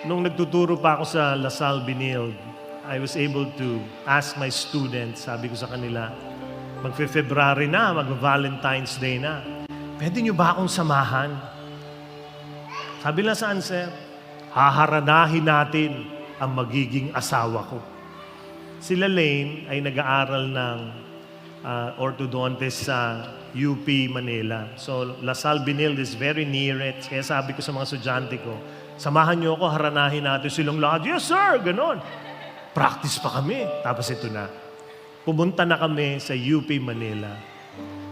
Nung nagtuturo pa ako sa Lasal Binild, I was able to ask my students, sabi ko sa kanila, magfe-February na, mag-Valentine's Day na. Pwede nyo ba akong samahan? Sabi lang saan, sir? Haharanahin natin ang magiging asawa ko. Sila Lane ay nag-aaral ng orthodontist sa UP Manila. So, Lasal Binild is very near it. Kaya sabi ko sa mga estudyante ko, samahan niyo ako, haranahin natin silang lahat. Yes, sir! Ganon. Practice pa kami. Tapos ito na. Pumunta na kami sa UP Manila.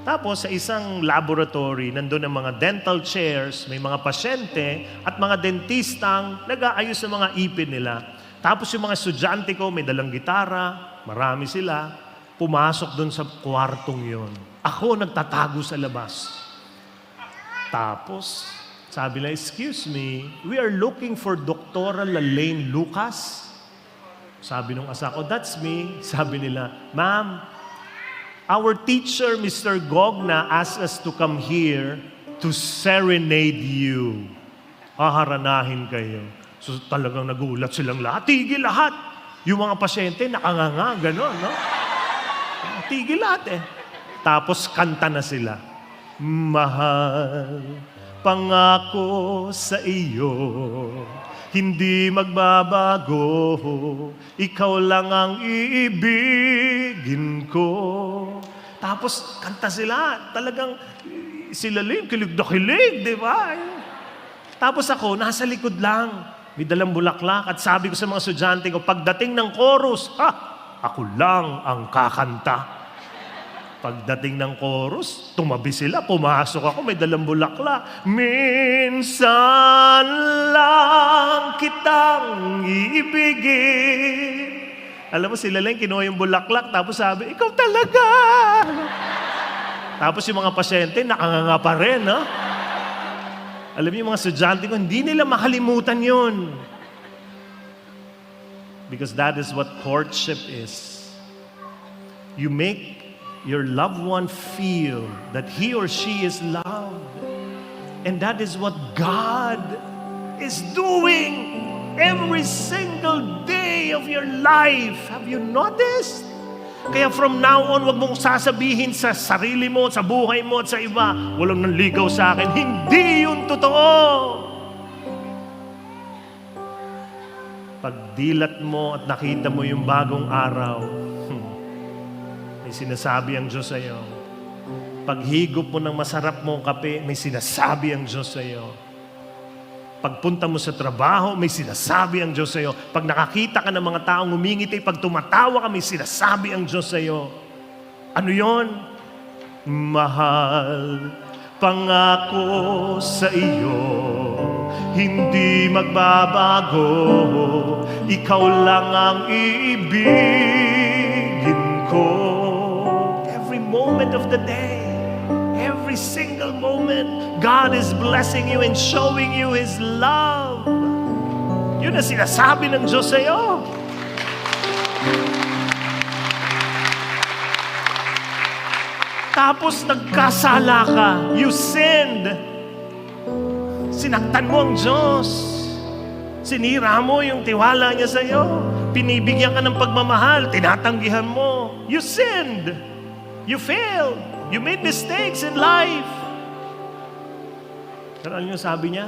Tapos sa isang laboratory, nandun ang mga dental chairs, may mga pasyente at mga dentistang nag-aayos ng mga ipin nila. Tapos yung mga estudyante ko, may dalang gitara, marami sila, pumasok dun sa kwartong yon. Ako nagtatago sa labas. Tapos, sabi nila, excuse me, we are looking for Dr. Lalaine Lucas. Sabi nung asa ko, that's me. Sabi nila, ma'am, our teacher, Mr. Gogna, asked us to come here to serenade you. Haharanahin kayo. So talagang nagulat silang lahat. Tigil lahat. Yung mga pasyente, nakanganga, gano'n, no? Tigil lahat eh. Tapos kanta na sila. Mahal, pangako sa iyo, hindi magbabago, ikaw lang ang iibigin ko. Tapos kanta sila, talagang sila Lane, kilig na kilig, di ba? Tapos ako, nasa likod lang, may dalang bulaklak at sabi ko sa mga estudyante ko, pagdating ng chorus, ako lang ang kakanta. Pagdating ng chorus, tumabi sila, pumasok ako, may dalang bulaklak. Minsan lang kitang iibigin. Alam mo, sila lang kinuha yung bulaklak, tapos sabi, ikaw talaga! Tapos yung mga pasyente, nakanganga pa rin, no? Alam mo, yung mga estudyante ko, hindi nila makalimutan yun. Because that is what courtship is. You make your loved one feel that he or she is loved. And that is what God is doing every single day of your life. Have you noticed? Kaya from now on, wag mong sasabihin sa sarili mo, sa buhay mo at sa iba, walang nanligaw sa akin. Hindi yun totoo. Pagdilat mo at nakita mo yung bagong araw, may sinasabi ang Diyos sa iyo. Paghigop mo ng masarap mong kape, may sinasabi ang Diyos sa iyo. Pagpunta mo sa trabaho, may sinasabi ang Diyos sa iyo. Pag nakakita ka ng mga taong umingiti, pag tumatawa ka, may sinasabi ang Diyos sa iyo. Ano yon? Mahal, pangako sa iyo, hindi magbabago, ikaw lang ang iibigin ko. Moment of the day, every single moment, God is blessing you and showing you His love. Yun ang sinasabi ng Diyos sa iyo. Tapos nagkasala ka, you sinned. Sinaktan mo ang Diyos. Sinira mo yung tiwala niya sa iyo. Pinibigyan ka ng pagmamahal, tinatanggihan mo. You sinned. You failed. You made mistakes in life. Pero ano yung sabi niya?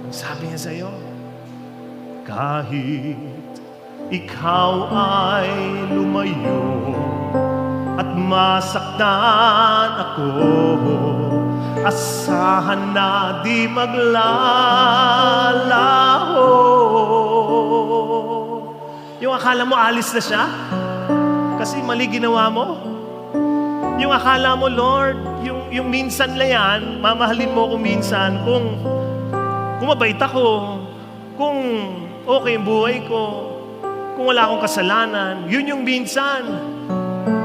Ang sabi niya sa'yo, kahit ikaw ay lumayo at masaktan ako, asahan na di maglalaho. Yung akala mo alis na siya, kasi mali ginawa mo. Yung akala mo, Lord, yung minsan na yan, mamahalin mo ako minsan kung mabait ako, kung okay yung buhay ko, kung wala akong kasalanan, yun yung minsan.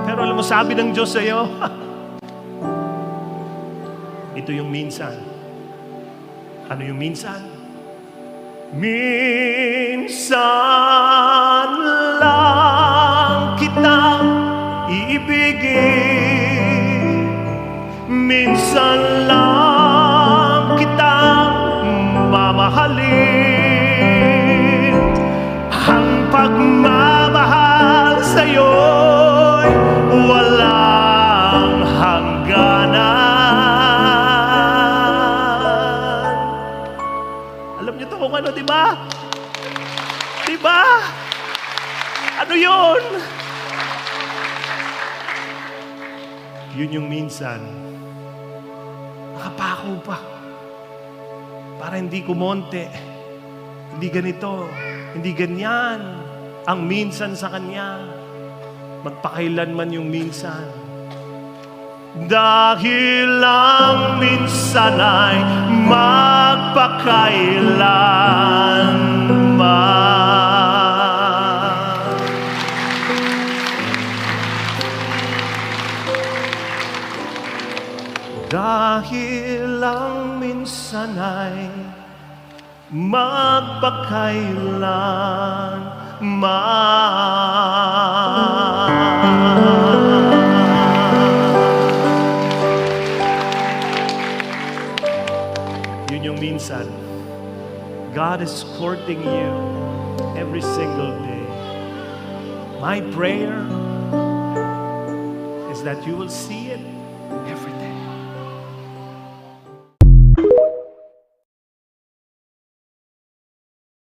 Pero alam mo, sabi ng Diyos sa'yo, ito yung minsan. Ano yung minsan? Minsan lang kitang iibigin, minsan lang kitang mamahal. mamahalin. Ang pagmamahal sa'yo'y walang hangganan. Alam niyo to kung ano, di ba? Di ba? Ano yun? Yun yung minsan, nakapako pa. Para hindi kumonte. Hindi ganito. Hindi ganyan. Ang minsan sa Kanya. Magpakailanman yung minsan. Dahil ang minsan ay magpakailanman. Dahil ang minsan ay Yun yung minsan. God is courting you every single day. My prayer is that you will see it every day.